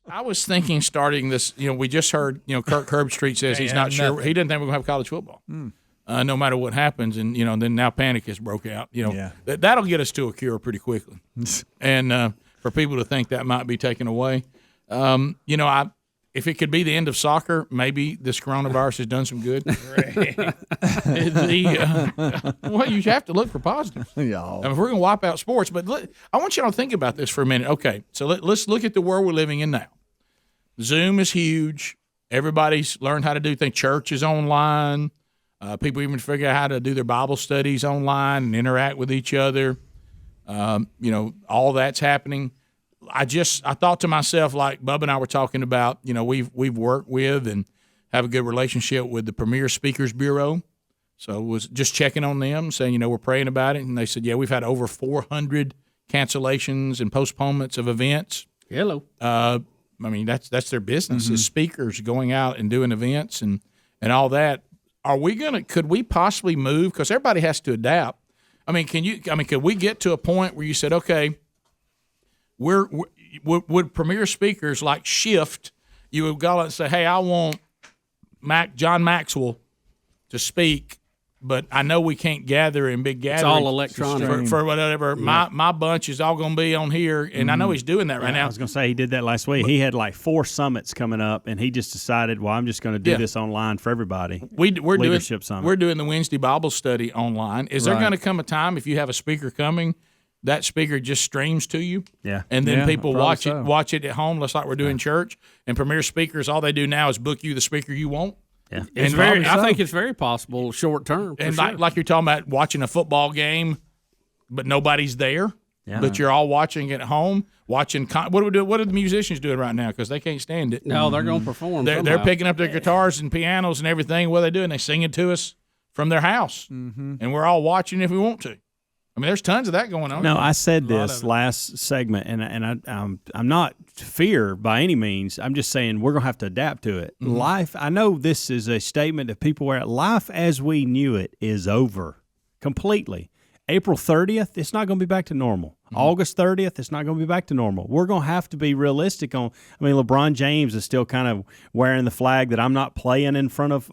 I was thinking starting this. We just heard. Kirk Herbstreit says he's not sure. He doesn't think we're going to have college football, no matter what happens. And then now panic has broke out. That'll get us to a cure pretty quickly. And for people to think that might be taken away, if it could be the end of soccer, maybe this coronavirus has done some good. Well, you have to look for positives. Yeah. If we're going to wipe out sports, but I want you to think about this for a minute. Okay, so let's look at the world we're living in now. Zoom is huge. Everybody's learned how to do things. Church is online. People even figure out how to do their Bible studies online and interact with each other. All that's happening. I thought to myself, like Bubba and I were talking about, we've worked with and have a good relationship with the Premier Speakers Bureau. So was just checking on them, saying, we're praying about it. And they said, we've had over 400 cancellations and postponements of events. Hello. That's their business is speakers going out and doing events and all that. Could we possibly move? Because everybody has to adapt. Could we get to a point where you said, okay, would Premier Speakers like shift? You would go and say, hey, I want John Maxwell to speak, but I know we can't gather in big gatherings. It's all electronic. For whatever. Yeah. My bunch is all going to be on here, and I know he's doing that right now. I was going to say he did that last week. He had like 4 summits coming up, and he just decided, I'm just going to do this online for everybody. We're Leadership Summit. We're doing the Wednesday Bible study online. Is there going to come a time if you have a speaker coming, that speaker just streams to you? Yeah. And then people watch it at home, just like we're doing church. And Premier Speakers, all they do now is book you the speaker you want. Yeah. I think it's very possible short term. And like you're talking about watching a football game, but nobody's there. Yeah. But you're all watching at home. What are the musicians doing right now? Because they can't stand it. No, they're going to perform. They're picking up their guitars and pianos and everything. What are they doing? They sing it to us from their house, and we're all watching if we want to. There's tons of that going on. No, I said this last segment, and I'm not fear by any means. I'm just saying we're going to have to adapt to it. Mm-hmm. Life, I know this is a statement that people wear. Life as we knew it is over completely. April 30th, it's not going to be back to normal. Mm-hmm. August 30th, it's not going to be back to normal. We're going to have to be realistic on. LeBron James is still kind of wearing the flag that I'm not playing in front of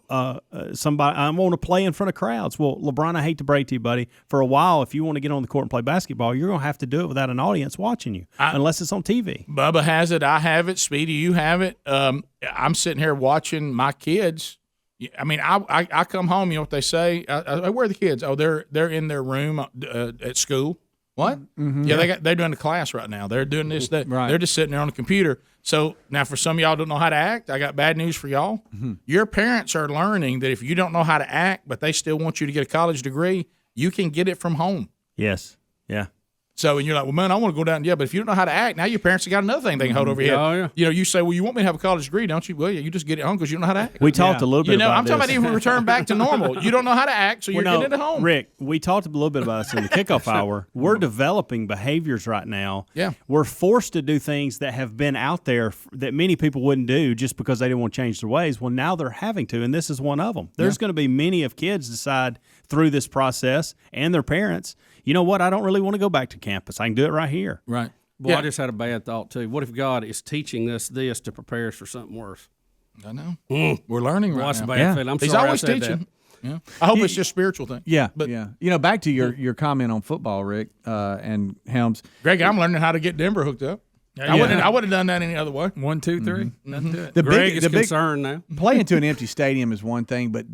somebody. I want to play in front of crowds. Well, LeBron, I hate to break to you, buddy. For a while, if you want to get on the court and play basketball, you're going to have to do it without an audience watching you, unless it's on TV. Bubba has it. I have it. Speedy, you have it. I'm sitting here watching my kids. I come home. You know what they say? Where are the kids? Oh, they're in their room at school. What? Mm-hmm. Yeah, they're doing the class right now. They're doing this. They're just sitting there on the computer. So now, for some of y'all don't know how to act, I got bad news for y'all. Mm-hmm. Your parents are learning that if you don't know how to act, but they still want you to get a college degree, you can get it from home. Yes. Yeah. So, and you're like, well, man, I want to go down. Yeah, but if you don't know how to act, now your parents have got another thing they can hold over your head. Yeah. You say, well, you want me to have a college degree, don't you? Well, yeah, you just get it home because you don't know how to act. We talked a little bit about I'm talking about even return back to normal. You don't know how to act, so you're getting it at home. Rick, we talked a little bit about this in the kickoff hour. We're developing behaviors right now. Yeah. We're forced to do things that have been out there that many people wouldn't do just because they didn't want to change their ways. Well, now they're having to, and this is one of them. There's going to be many of kids decide through this process and their parents, you know what, I don't really want to go back to campus. I can do it right here. Right. Well, I just had a bad thought, too. What if God is teaching us this to prepare us for something worse? I know. We're learning right now. That's a bad feeling. I'm He's sorry always I said teaching. that. Yeah. I hope it's just spiritual thing. Yeah, but back to your comment on football, Rick, and Helms. Greg, I'm learning how to get Denver hooked up. I would have done that any other way. 1, 2, 3. Mm-hmm. Greg is concerned now. Playing to an empty stadium is one thing, but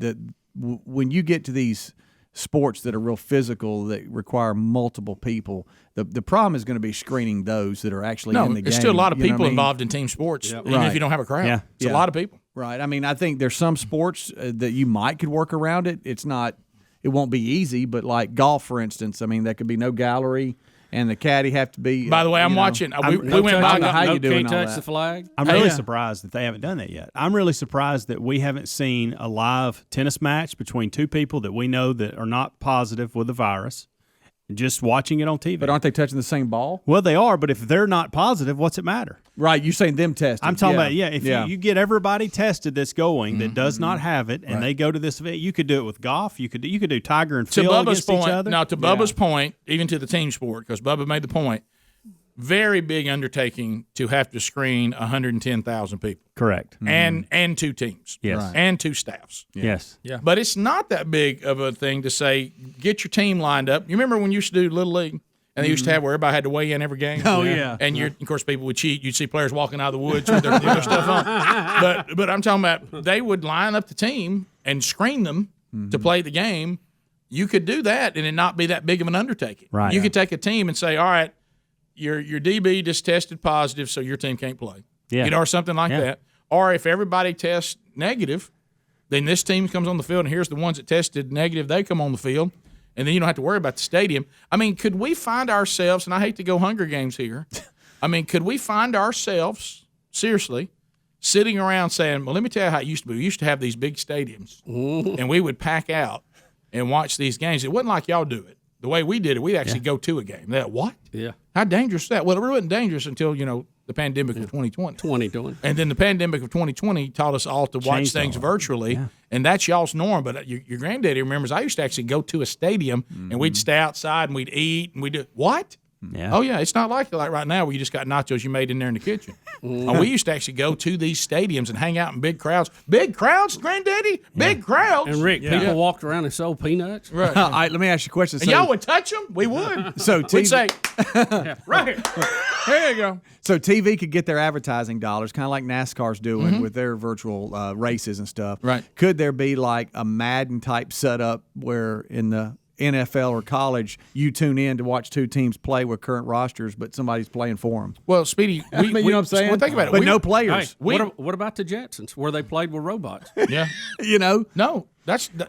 when you get to these sports that are real physical that require multiple people, the problem is going to be screening those that are actually in the game. There's still a lot of people involved in team sports, even if you don't have a crowd. Yeah. It's a lot of people. Right. I think there's some sports that you could work around it. It won't be easy, but like golf, for instance, that could be no gallery. And the caddy have to be. By the way, I'm watching. We went by. How you doing? Can't touch the flag. I'm really surprised that they haven't done that yet. I'm really surprised that we haven't seen a live tennis match between two people that we know that are not positive with the virus. Just watching it on TV. But aren't they touching the same ball? Well, they are, but if they're not positive, what's it matter? Right, you're saying them tested. I'm talking about, if you get everybody tested that's going that does not have it, and they go to this event, you could do it with golf. You could do Tiger and Phil against each other. Now, to Bubba's point, even to the team sport, because Bubba made the point, very big undertaking to have to screen 110,000 people. Correct. And 2 teams. Yes. Right. And 2 staffs. Yes. Yeah. But it's not that big of a thing to say, get your team lined up. You remember when you used to do Little League? And they used to have where everybody had to weigh in every game. Oh, yeah. And of course, people would cheat. You'd see players walking out of the woods with their stuff on. But I'm talking about they would line up the team and screen them to play the game. You could do that and it not be that big of an undertaking. Right. You could take a team and say, all right, your DB just tested positive, so your team can't play. Yeah. Or something like that. Or if everybody tests negative, then this team comes on the field, and here's the ones that tested negative. They come on the field, and then you don't have to worry about the stadium. I mean, could we find ourselves, and I hate to go Hunger Games here, I mean, could we find ourselves, seriously, sitting around saying, well, let me tell you how it used to be. We used to have these big stadiums, and we would pack out and watch these games. It wasn't like y'all do it. The way we did it, we'd actually go to a game. What? Yeah. How dangerous is that? Well, it wasn't dangerous until, the pandemic of 2020. 2020. And then the pandemic of 2020 taught us all to watch Changed things all. virtually, and that's y'all's norm. But your granddaddy remembers I used to actually go to a stadium, and we'd stay outside, and we'd eat, and we'd do – what? Yeah. Oh, yeah, it's not like right now where you just got nachos you made in there in the kitchen. We used to actually go to these stadiums and hang out in big crowds. Big crowds, Granddaddy? Big crowds? And Rick, people walked around and sold peanuts. Right. All right, let me ask you a question. And y'all would touch them? We would. So We'd say, right here. There you go. So TV could get their advertising dollars, kind of like NASCAR's doing with their virtual races and stuff. Right. Could there be like a Madden type setup where in the NFL or college you tune in to watch 2 teams play with current rosters, but somebody's playing for them? Well, Speedy, you know what I'm saying? Well, think about it. But We- no players. Hey, what about the Jetsons, where they played with robots? Yeah. No.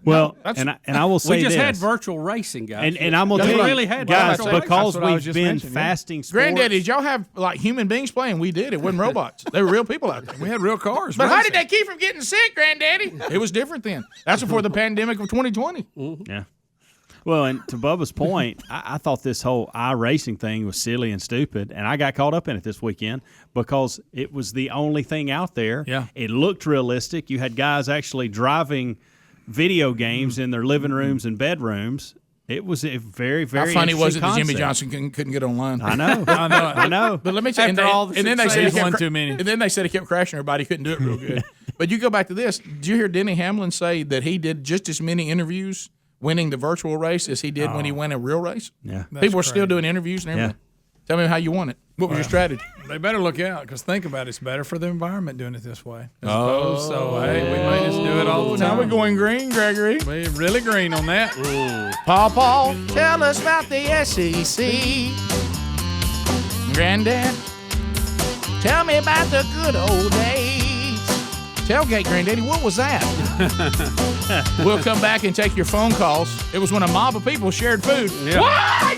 Well, that's and I will say We just this. had virtual racing, guys. and I'm gonna We tell you, really had guys, virtual racing. because That's what I was we've just been mentioning, yeah. fasting sports. Granddaddy, did y'all have like human beings playing? We did. It wasn't robots. They were real people out there. We had real cars. But how racing. did they keep from getting sick, Granddaddy? It was different then. That's before the pandemic of 2020. Yeah. Well, and to Bubba's point, I thought this whole iRacing thing was silly and stupid, and I got caught up in it this weekend because it was the only thing out there. Yeah. It looked realistic. You had guys actually driving video games in their living rooms and bedrooms. It was a very, very How funny was it that interesting Jimmy concept. Johnson couldn't get online? I know. I know it. I know. But let me say, After all the and then they said he success, kept one too many. And then they said he kept crashing everybody. He couldn't do it real good. But you go back to this. Did you hear Denny Hamlin say that he did just as many interviews winning the virtual race as he did when he won a real race? Yeah. People were still doing interviews and everything. Tell me how you won it. What was your strategy? They better look out because think about it. It's better for the environment doing it this way. So, hey, we may just do it all the time. Now we're going green, Gregory. We're really green on that. Paul, tell us about the SEC. Granddad, tell me about the good old days. Tailgate, Granddaddy, what was that? We'll come back and take your phone calls. It was when a mob of people shared food. Yeah. What?